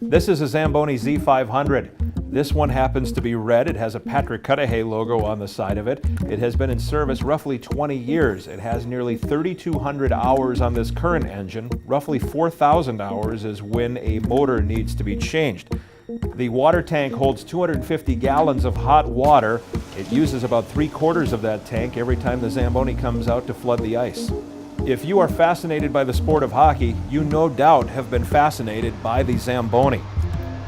This is a Zamboni Z500. This one happens to be red. It has a Patrick Cudahy logo on the side of it. It has been in service roughly 20 years. It has nearly 3,200 hours on this current engine. Roughly 4,000 hours is when a motor needs to be changed. The water tank holds 250 gallons of hot water. It uses about 3/4 of that tank every time the Zamboni comes out to flood the ice. If you are fascinated by the sport of hockey, you no doubt have been fascinated by the Zamboni.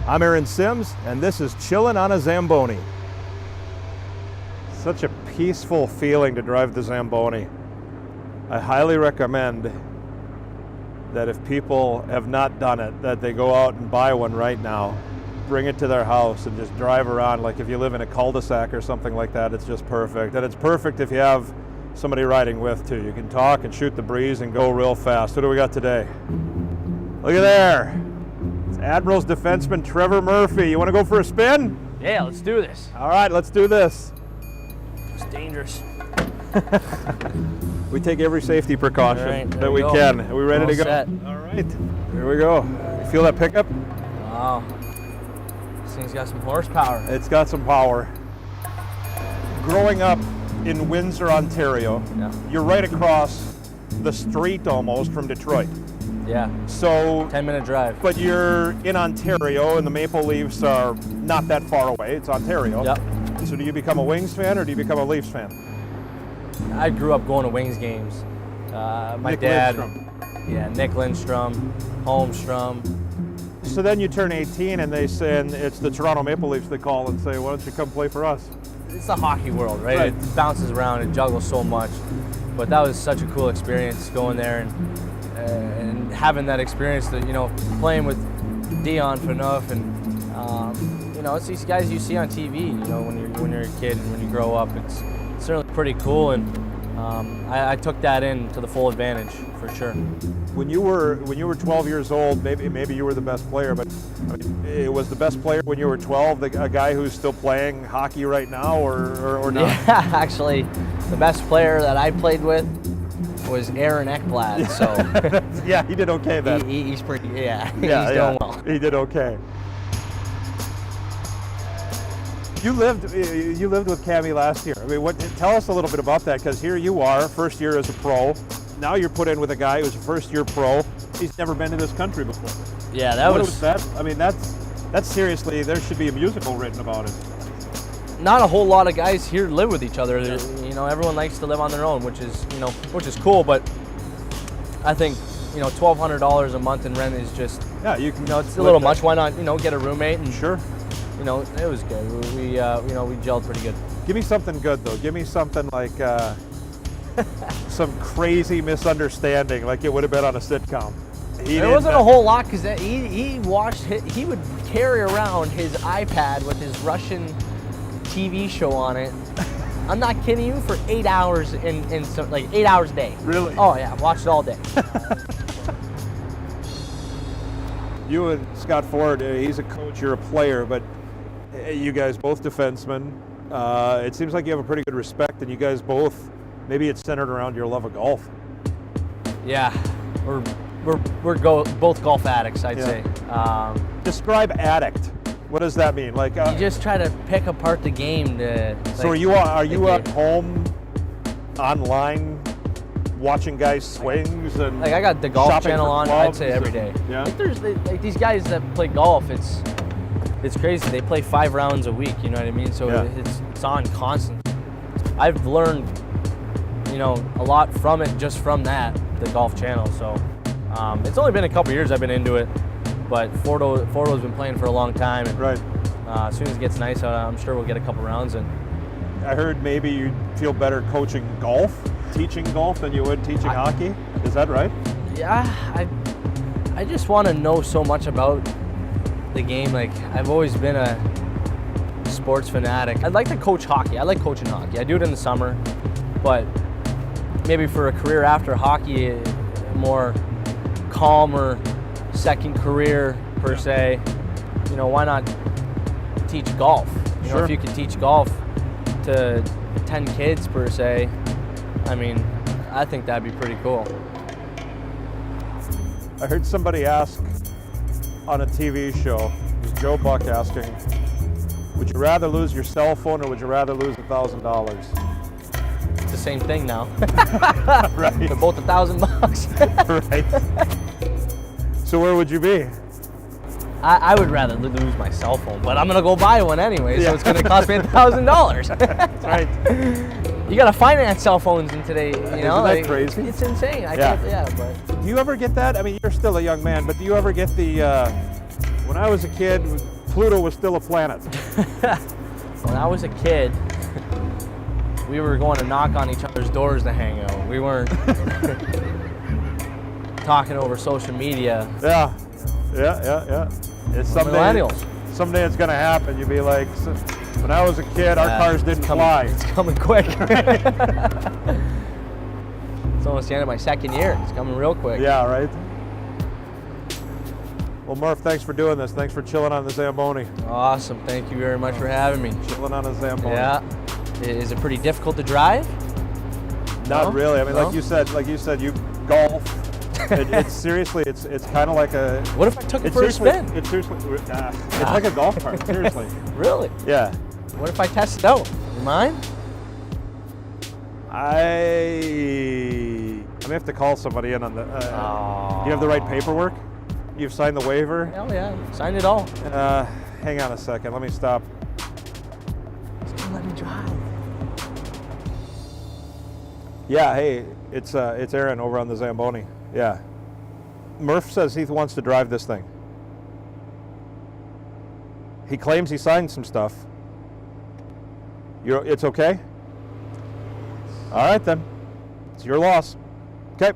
I'm Aaron Sims, and this is Chillin' on a Zamboni. Such a peaceful feeling to drive the Zamboni. I highly recommend that if people have not done it, that they go out and buy one right now. Bring it to their house and just drive around. Like if you live in a cul-de-sac or something like that, it's just perfect. And it's perfect if you have somebody riding with too. You can talk and shoot the breeze and go real fast. What do we got today? Look at there. It's Admirals defenseman Trevor Murphy. You want to go for a spin? Yeah, let's do this. All right, let's do this. It's dangerous. We take every safety precaution right, that we can. Are we ready to go? Set. All right, here we go. You feel that pickup? Wow. This thing's got some horsepower. It's got some power. Growing up in Windsor, Ontario, you're right across the street almost from Detroit. Yeah. So 10-minute drive. But you're in Ontario and the Maple Leafs are not that far away. It's Ontario. Yep. So do you become a Wings fan or do you become a Leafs fan? I grew up going to Wings games. My Nick dad. Lindstrom. Yeah, Nick Lindstrom, Holmstrom. So then you turn 18 and they say, and it's the Toronto Maple Leafs, they call and say, why don't you come play for us? It's the hockey world, right? Right. It bounces around, it juggles so much. But that was such a cool experience going there and having that experience that, playing with Dion Phaneuf and, it's these guys you see on TV, when you're a kid and when you grow up. It's certainly pretty cool, and I took that in to the full advantage for sure. When you were 12 years old, maybe you were the best player, but it was the best player when you were 12, a guy who's still playing hockey right now, or not? Yeah, actually, the best player that I played with was Aaron Ekblad. So yeah, he did okay then. He's pretty. Yeah, he's doing well. He did okay. You lived with Cammy last year. I mean, tell us a little bit about that, because here you are, first year as a pro. Now you're put in with a guy who's a first-year pro. He's never been to this country before. Yeah, What was that? I mean, that's seriously, there should be a musical written about it. Not a whole lot of guys here live with each other. Everyone likes to live on their own, which is cool. But I think $1,200 a month in rent is just it's a little much. Why not get a roommate? And sure. It was good. We gelled pretty good. Give me something good though. Give me something like some crazy misunderstanding, like it would have been on a sitcom. There wasn't a whole lot, because he would carry around his iPad with his Russian TV show on it. I'm not kidding you, for 8 hours in 8 hours a day. Really? Oh yeah, watched it all day. You and Scott Ford, he's a coach, you're a player, but you guys both defensemen. It seems like you have a pretty good respect, and you guys both, maybe it's centered around your love of golf. Yeah, we're both golf addicts, I'd say. Describe addict. What does that mean? Like you just try to pick apart the game to. So are you at home, online, watching guys swings and? Like I got the golf channel on, I'd say every day. Yeah. There's these guys that play golf. It's crazy. They play 5 rounds a week. You know what I mean? So it's on constant. I've learned, a lot from it, just from the golf channel. So it's only been a couple years I've been into it, but Fordo's been playing for a long time. And, right. As soon as it gets nice out, I'm sure we'll get a couple rounds in. I heard maybe you'd feel better coaching golf, teaching golf, than you would teaching hockey. Is that right? Yeah, I just want to know so much about the game. Like, I've always been a sports fanatic. I'd like to coach hockey. I like coaching hockey. I do it in the summer, but maybe for a career after hockey, a more calmer second career per se, why not teach golf? If you could teach golf to 10 kids per se, I think that'd be pretty cool. I heard somebody ask on a TV show. It was Joe Buck asking, would you rather lose your cell phone or would you rather lose $1,000? It's the same thing now. Right. They're both $1,000. Right. So where would you be? I would rather lose my cell phone, but I'm gonna go buy one anyway, Yeah. so it's gonna cost me $1,000. That's right. You gotta finance cell phones in today, you know? Isn't that crazy? It's insane. I Yeah. can't, yeah, but Do you ever get that? I mean, you're still a young man, but do you ever get the, when I was a kid, Pluto was still a planet? when I was a kid, we were going to knock on each other's doors to hang out. We weren't talking over social media. Yeah. It's Millennials. Someday it's gonna happen. You'll be like, when I was a kid, our cars didn't fly. It's coming quick. It's almost the end of my second year. It's coming real quick. Yeah, right? Well, Murph, thanks for doing this. Thanks for chilling on the Zamboni. Awesome. Thank you very much for having me. Chilling on a Zamboni. Yeah. Is it pretty difficult to drive? Not No? really. I mean, No? like you said, you golf. It's seriously, it's kind of like a. What if I took it It's for a seriously, spin? it's seriously, it's like a golf cart. Seriously. Really? Yeah. What if I test it out? You mind? I may have to call somebody in on the. Do you have the right paperwork? You've signed the waiver? Hell yeah. Signed it all. Hang on a second. Let me stop. Just don't let me drive. Yeah. Hey, it's Aaron over on the Zamboni. Yeah. Murph says he wants to drive this thing. He claims he signed some stuff. It's okay? All right then. It's your loss. Okay.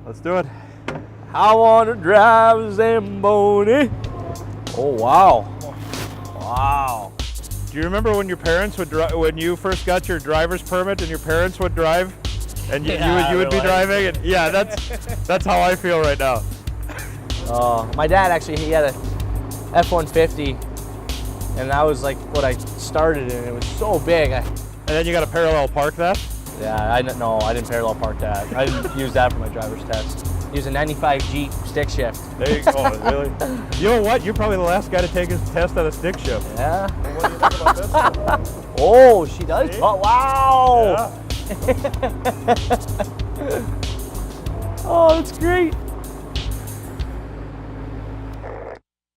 Let's do it. I want to drive a Zamboni. Oh, wow. Wow. Do you remember when your parents would drive, when you first got your driver's permit and your parents would drive and you would be driving? And yeah, that's how I feel right now. My dad actually, he had a F-150 and that was like what I started in. It was so big. And then you got to parallel park that? I didn't parallel park that. I didn't use that for my driver's test. Use a 95 Jeep stick shift. There you go. Really? You know what? You're probably the last guy to take his test on a stick shift. Yeah. What do you think about this one? Oh, she does. See? Oh, wow. Yeah. Oh, that's great.